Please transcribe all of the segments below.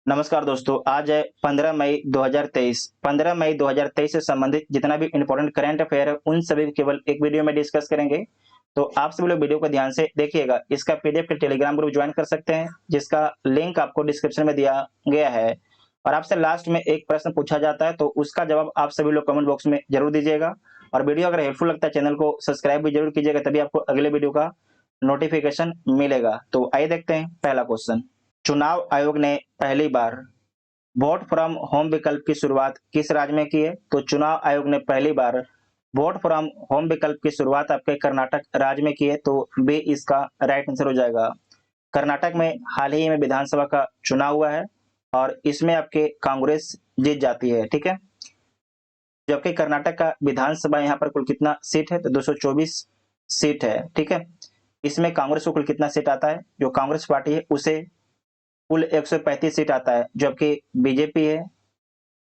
नमस्कार दोस्तों, आज है 15 मई 2023। 15 मई 2023 से संबंधित जितना भी इम्पोर्टेंट करंट अफेयर है, उन सभी को केवल एक वीडियो में डिस्कस करेंगे। तो आप सभी लोग वीडियो को ध्यान से देखिएगा। इसका पीडीएफ के टेलीग्राम ग्रुप ज्वाइन कर सकते हैं, जिसका लिंक आपको डिस्क्रिप्शन में दिया गया है। और आपसे लास्ट में एक प्रश्न पूछा जाता है, तो उसका जवाब आप सभी लोग कमेंट बॉक्स में जरूर दीजिएगा। और वीडियो अगर हेल्पफुल लगता है, चैनल को सब्सक्राइब भी जरूर कीजिएगा, तभी आपको अगले वीडियो का नोटिफिकेशन मिलेगा। तो आइए देखते हैं पहला क्वेश्चन। चुनाव आयोग ने पहली बार वोट फ्रॉम होम विकल्प की शुरुआत किस राज्य में की है? तो चुनाव आयोग ने पहली बार वोट फ्रॉम होम विकल्प की शुरुआत आपके कर्नाटक राज्य में की है, तो बी इसका राइट आंसर हो जाएगा। कर्नाटक में हाल ही में विधानसभा का चुनाव हुआ है और इसमें आपके कांग्रेस जीत जाती है, ठीक है। जबकि कर्नाटक का विधानसभा यहाँ पर कुल कितना सीट है? तो 224 सीट है, ठीक है। इसमें कांग्रेस को कुल कितना सीट आता है? जो कांग्रेस पार्टी है उसे कुल 135 सीट आता है, जबकि बीजेपी है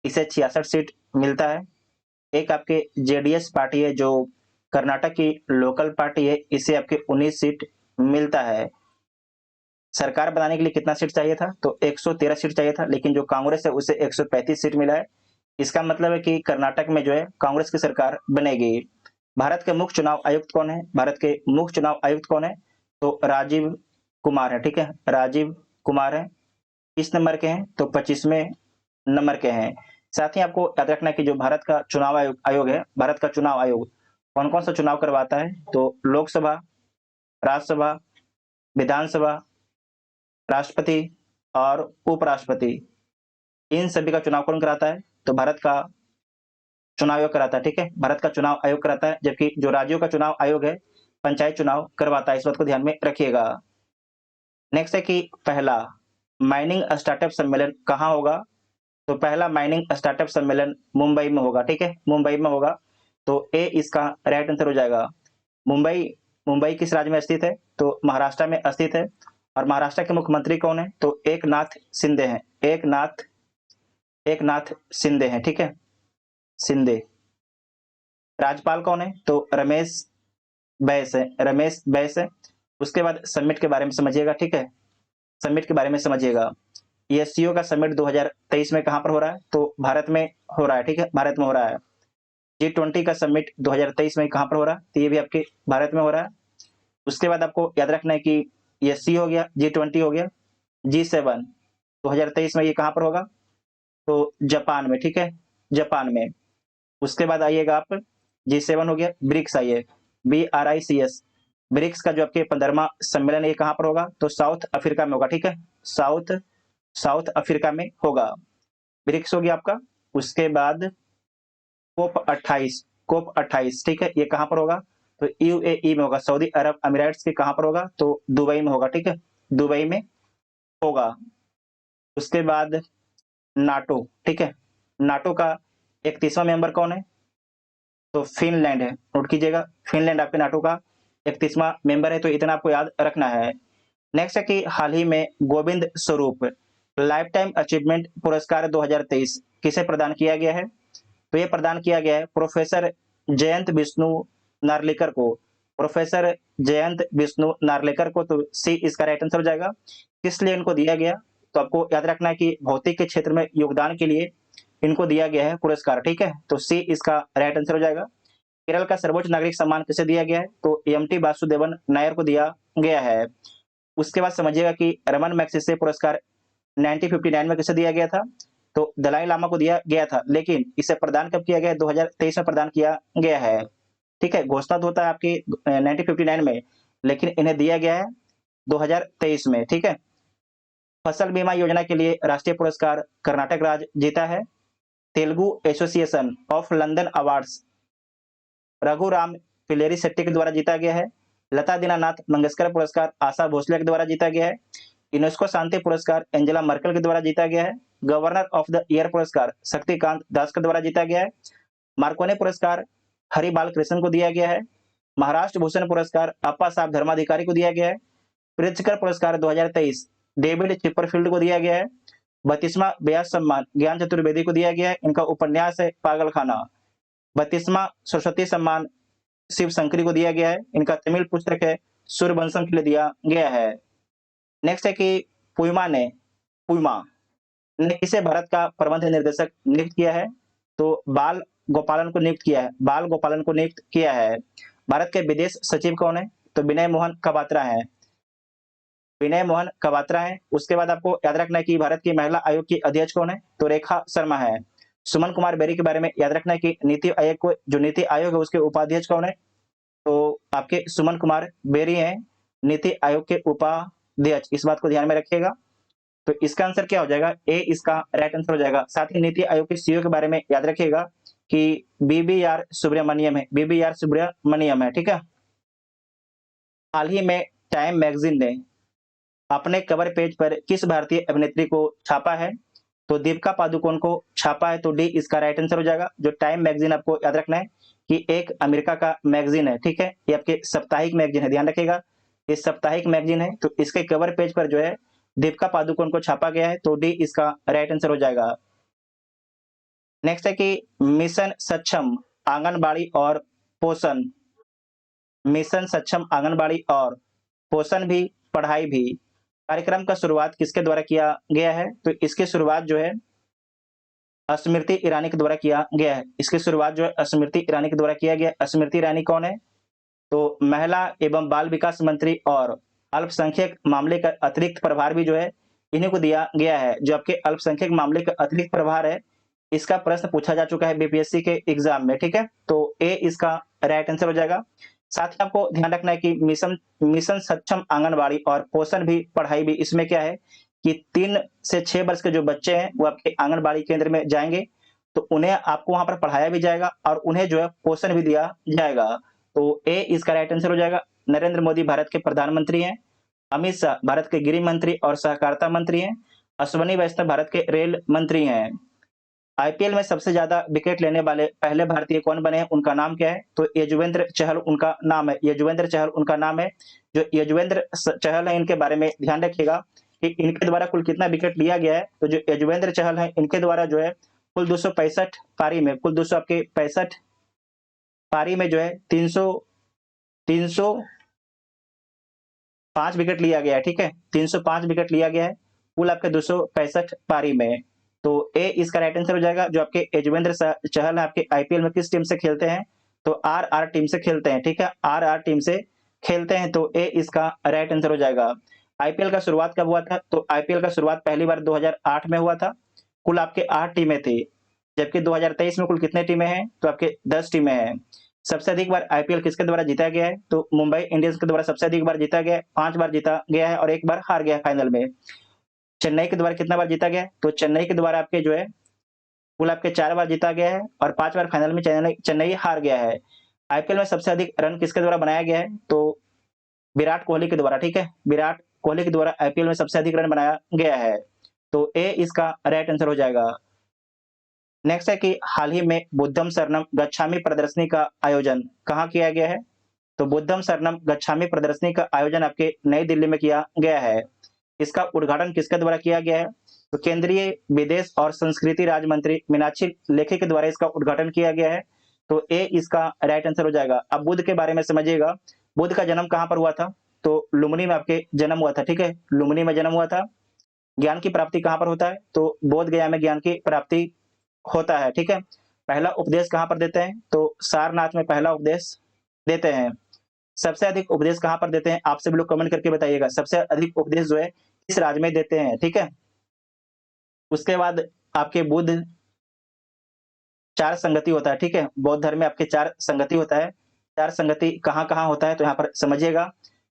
इसे 66 सीट मिलता है। एक आपके जेडीएस पार्टी है जो कर्नाटक की लोकल पार्टी है, इसे आपके 19 सीट मिलता है। सरकार बनाने के लिए कितना सीट चाहिए था? तो 113 सीट चाहिए था, लेकिन जो कांग्रेस है उसे 135 सीट मिला है। इसका मतलब है कि कर्नाटक में जो है कांग्रेस की सरकार बनेगी। भारत के मुख्य चुनाव आयुक्त कौन है? भारत के मुख्य चुनाव आयुक्त कौन है? तो राजीव कुमार है, ठीक है। राजीव कुमार है। किस नंबर के हैं? तो 25वें नंबर के हैं। साथ ही आपको याद रखना है कि जो भारत का चुनाव आयोग है, भारत का चुनाव आयोग कौन कौन सा चुनाव करवाता है? तो लोकसभा, राज्यसभा, विधानसभा, राष्ट्रपति और उपराष्ट्रपति, इन सभी का चुनाव कौन कराता है? तो भारत का चुनाव आयोग कराता है, ठीक है। भारत का चुनाव आयोग कराता है, जबकि जो राज्यों का चुनाव आयोग है पंचायत चुनाव करवाता है। इस बात को ध्यान में रखिएगा। नेक्स्ट है कि पहला माइनिंग स्टार्टअप सम्मेलन कहाँ होगा? तो पहला माइनिंग स्टार्टअप सम्मेलन मुंबई में होगा, ठीक है। मुंबई में होगा, तो ए इसका राइट आंसर हो जाएगा। मुंबई मुंबई किस राज्य में स्थित है? तो महाराष्ट्र में स्थित है। और महाराष्ट्र के मुख्यमंत्री कौन है? तो एकनाथ शिंदे हैं। एकनाथ शिंदे हैं, ठीक है। शिंदे। राज्यपाल कौन है? तो रमेश बैस है। उसके बाद समिट के बारे में समझिएगा, ठीक है। समिट के बारे में समझिएगा। एससीओ का समिट 2023 में कहां पर हो रहा है? तो भारत में हो रहा है, ठीक है। भारत में हो रहा है। G20 का समिट 2023 में कहां पर हो रहा है? तो ये भी आपके भारत में हो रहा है। उसके बाद आपको याद रखना है कि एससी हो गया, G20 हो गया, G7 2023 में ये कहां पर होगा? तो जापान में, ठीक है। जापान में। उसके बाद आइएगा आप, G7 हो गया, ब्रिक्स आइए, BRICS। ब्रिक्स का जो आपके 15वां सम्मेलन ये कहां पर होगा? तो साउथ अफ्रीका में होगा, ठीक है। साउथ अफ्रीका में होगा। ब्रिक्स हो गया आपका। उसके बाद कोप 28, ठीक है। ये कहां पर होगा? तो यूएई में होगा, सऊदी अरब अमीराट्स के कहां पर होगा? तो दुबई में होगा, ठीक है। दुबई में होगा। उसके बाद नाटो, ठीक है। नाटो का 31वां मेंबर कौन है? तो फिनलैंड है। नोट कीजिएगा, फिनलैंड आपके नाटो का 31वां मेंबर है, तो इतना आपको याद रखना है। नेक्स्ट है कि हाल ही में Govind Swarup life time achievement पुरस्कार 2023 किसे प्रदान किया गया है? तो ये प्रदान किया गया है प्रोफेसर जयंत विष्णु नार्लिकर को। प्रोफेसर जयंत विष्णु नार्लिकर को, तो सी इसका राइट आंसर हो जाएगा। किस लिए इनको दिया गया? तो आपको याद रखना है कि भौतिक के क्षेत्र में योगदान के लिए इनको दिया गया है पुरस्कार, ठीक है। तो सी इसका राइट आंसर हो जाएगा। केरल का सर्वोच्च नागरिक सम्मान किसे दिया गया है? तो एमटी वासुदेवन नायर को दिया गया है। उसके बाद समझिएगा कि रमन मैग्सेसे पुरस्कार 1959 में किसे दिया गया था? तो दलाई लामा को दिया गया था, लेकिन इसे प्रदान कब किया गया? 2023 में प्रदान किया गया है, ठीक है। घोषणा तो होता है आपकी 1959 में, लेकिन इन्हें दिया गया है 2023 में, ठीक है। फसल बीमा योजना के लिए राष्ट्रीय पुरस्कार कर्नाटक राज्य जीता है। Telugu association of London awards Raghuram Pilleri Shetty के द्वारा जीता गया है। लता दीनानाथ मंगेशकर पुरस्कार आशा भोसले के द्वारा जीता गया है। यूनेस्को शांति पुरस्कार एंजेला मर्केल के द्वारा जीता गया है। गवर्नर ऑफ द ईयर पुरस्कार शक्तिकांत दास के द्वारा जीता गया है। मार्कोनी पुरस्कार हरि बाल कृष्ण को दिया गया है। महाराष्ट्र भूषण पुरस्कार अप्पा साहब धर्माधिकारी को दिया गया है। प्रित्जकर पुरस्कार 2023 डेविड चिपरफील्ड को दिया गया है। 32वां व्यास सम्मान ज्ञान चतुर्वेदी को दिया गया है। इनका उपन्यास है पागलखाना। 32वां सरस्वती सम्मान शिव शंकरी को दिया गया है। इनका तमिल पुस्तक है सूर्यवंशम के लिए दिया गया है। नेक्स्ट है कि पुयमा ने किसे भारत का प्रबंध निर्देशक नियुक्त किया है? तो बाल गोपालन को नियुक्त किया है, बाल गोपालन को नियुक्त किया है। भारत के विदेश सचिव कौन है? तो विनय मोहन क्वात्रा है, विनय मोहन क्वात्रा है। उसके बाद आपको याद रखना है कि भारत की महिला आयोग की अध्यक्ष कौन है? तो रेखा शर्मा है। सुमन कुमार बेरी के बारे में याद रखना है कि नीति आयोग को, जो नीति आयोग है उसके उपाध्यक्ष कौन है? तो आपके सुमन कुमार बेरी हैं नीति आयोग के उपाध्यक्ष, इस बात को ध्यान में रखिएगा। तो इसका आंसर क्या हो जाएगा? ए इसका राइट आंसर हो जाएगा। साथ ही नीति आयोग के सीईओ के बारे में याद रखिएगा कि बीबीआर सुब्रमण्यम है, बीबीआर सुब्रमण्यम है, ठीक है। हाल ही में टाइम मैगजीन ने अपने कवर पेज पर किस भारतीय अभिनेत्री को छापा है? तो दीपिका पादुकोण को छापा है, तो डी इसका राइट आंसर हो जाएगा। जो टाइम मैगजीन, आपको याद रखना है कि एक अमेरिका का मैगजीन है, ठीक है। ये आपके साप्ताहिक मैगजीन है, ध्यान रखिएगा, ये साप्ताहिक मैगजीन है। तो इसके कवर पेज पर जो है दीपिका पादुकोण को छापा गया है, तो डी इसका राइट आंसर हो जाएगा। नेक्स्ट है कि मिशन सक्षम आंगनबाड़ी और पोषण, मिशन सक्षम आंगनबाड़ी और पोषण भी पढ़ाई भी कार्यक्रम का शुरुआत किसके द्वारा किया गया है? तो इसकी शुरुआत जो है स्मृति ईरानी के द्वारा किया गया है। इसकी शुरुआत जो है स्मृति ईरानी के द्वारा किया गया। स्मृति ईरानी कौन है? तो महिला एवं बाल विकास मंत्री और अल्पसंख्यक मामले का अतिरिक्त प्रभार भी जो है इन्हीं को दिया गया है। जो आपके अल्पसंख्यक मामले का अतिरिक्त प्रभार है, इसका प्रश्न पूछा जा चुका है बीपीएससी के एग्जाम में, ठीक है। तो ए इसका राइट आंसर हो जाएगा। साथ ही आपको ध्यान रखना है कि मिशन सक्षम आंगनबाड़ी और पोषण भी पढ़ाई भी, इसमें क्या है कि 3 से 6 वर्ष के जो बच्चे हैं वो आपके आंगनबाड़ी केंद्र में जाएंगे, तो उन्हें आपको वहां पर पढ़ाया भी जाएगा और उन्हें जो है पोषण भी दिया जाएगा। तो ए इसका राइट आंसर हो जाएगा। नरेंद्र मोदी भारत के प्रधानमंत्री हैं, अमित शाह भारत के गृह मंत्री और सहकारिता मंत्री हैं, अश्विनी वैष्णव भारत के रेल मंत्री हैं। आईपीएल में सबसे ज्यादा विकेट लेने वाले पहले भारतीय कौन बने हैं? उनका नाम क्या है? तो यजुवेंद्र चहल उनका नाम है, यजुवेंद्र चहल उनका नाम है। जो यजुवेंद्र चहल है, इनके बारे में ध्यान रखिएगा कि इनके द्वारा कुल कितना विकेट लिया गया है। तो जो यजुवेंद्र चहल है, इनके द्वारा जो है कुल 265 पारी में, कुल 265 पारी में जो है 305 विकेट लिया गया है, ठीक है। 305 विकेट लिया गया है कुल आपके 265 पारी में। तो ए इसका राइट आंसर हो जाएगा। जो आपके यजुवेंद्र चहल है, आपके आईपीएल में किस टीम से खेलते हैं? तो आरआर टीम से खेलते हैं, ठीक है, आरआर टीम से खेलते हैं। तो ए इसका राइट आंसर हो जाएगा। आईपीएल का शुरुआत कब हुआ था? तो आईपीएल का शुरुआत पहली बार 2008 में हुआ था। कुल आपके 8 टीमें थी, जबकि 2023 में कुल कितने टीमें हैं? तो आपके 10 टीमें हैं। सबसे अधिक बार आईपीएल किसके द्वारा जीता गया है? तो मुंबई इंडियंस के द्वारा सबसे अधिक बार जीता गया है, 5 बार जीता गया है और 1 बार हार गया है फाइनल में। चेन्नई के द्वारा कितना बार जीता गया? तो चेन्नई के द्वारा आपके जो है कुल आपके 4 बार जीता गया है और 5 बार फाइनल में चेन्नई हार गया है। आईपीएल में सबसे अधिक रन किसके द्वारा बनाया गया है? तो विराट कोहली के द्वारा, ठीक है, विराट कोहली के द्वारा आईपीएल में सबसे अधिक रन बनाया गया है। तो ए इसका राइट आंसर हो जाएगा। नेक्स्ट है कि हाल ही में बुद्धम शरणम गच्छामि प्रदर्शनी का आयोजन कहाँ किया गया है? तो बुद्धम शरणम गच्छामि प्रदर्शनी का आयोजन आपके नई दिल्ली में किया गया है। इसका उद्घाटन किसके द्वारा किया गया है? तो केंद्रीय विदेश और संस्कृति राज्य मंत्री मीनाक्षी लेखी के द्वारा इसका उद्घाटन किया गया है। तो ए इसका राइट आंसर हो जाएगा। अब बुद्ध के बारे में समझिएगा, बुद्ध का जन्म कहाँ पर हुआ था? तो लुम्बिनी में आपके जन्म हुआ था, ठीक है, लुम्बिनी में जन्म हुआ था। ज्ञान की प्राप्ति कहाँ पर होता है? तो बोध गया में ज्ञान की प्राप्ति होता है, ठीक है। पहला उपदेश कहाँ पर देते हैं? तो सारनाथ में पहला उपदेश देते हैं। सबसे अधिक उपदेश कहाँ पर देते हैं? आप सभी लोग कमेंट करके बताइएगा, सबसे अधिक उपदेश जो है किस राज्य में देते हैं, ठीक है। उसके बाद आपके बुद्ध 4 संगति होता है, ठीक है, बौद्ध धर्म में आपके 4 संगति होता है। 4 संगति कहाँ कहाँ होता है? तो यहाँ पर समझिएगा।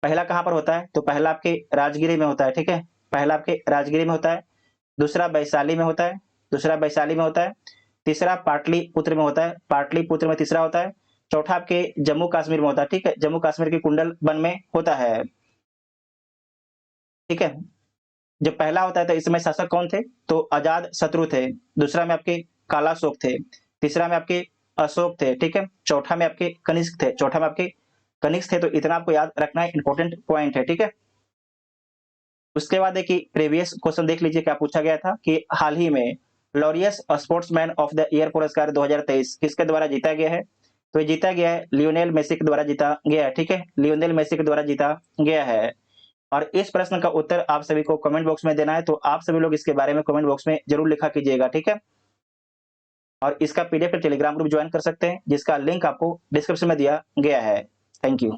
पहला कहाँ पर होता है? तो पहला आपके राजगिरी में होता है, ठीक है, पहला आपके राजगिरी में होता है। दूसरा वैशाली में होता है, दूसरा वैशाली में होता है। तीसरा पाटलिपुत्र में होता है, पाटलिपुत्र में तीसरा होता है। चौथा आपके जम्मू कश्मीर में होता है, ठीक है, जम्मू कश्मीर के कुंडल वन में होता है, ठीक है। जो पहला होता है तो इसमें शासक कौन थे? तो अजाद शत्रु थे। दूसरा में आपके कालाशोक थे। तीसरा में आपके अशोक थे, ठीक है। चौथा में आपके कनिष्क थे, चौथा में आपके कनिष्क थे। तो इतना आपको याद रखना है, इंपॉर्टेंट पॉइंट है, ठीक है। उसके बाद देखिए प्रीवियस क्वेश्चन देख लीजिए क्या पूछा गया था कि हाल ही में Laureus sportsman of the year पुरस्कार 2023 किसके द्वारा जीता गया है? तो ये जीता गया है लियोनेल मेसी के द्वारा जीता गया है, ठीक है, लियोनेल मेसी के द्वारा जीता गया है। और इस प्रश्न का उत्तर आप सभी को कमेंट बॉक्स में देना है, तो आप सभी लोग इसके बारे में कमेंट बॉक्स में जरूर लिखा कीजिएगा, ठीक है। और इसका पीडीएफ टेलीग्राम ग्रुप ज्वाइन कर सकते हैं, जिसका लिंक आपको डिस्क्रिप्शन में दिया गया है। Thank you.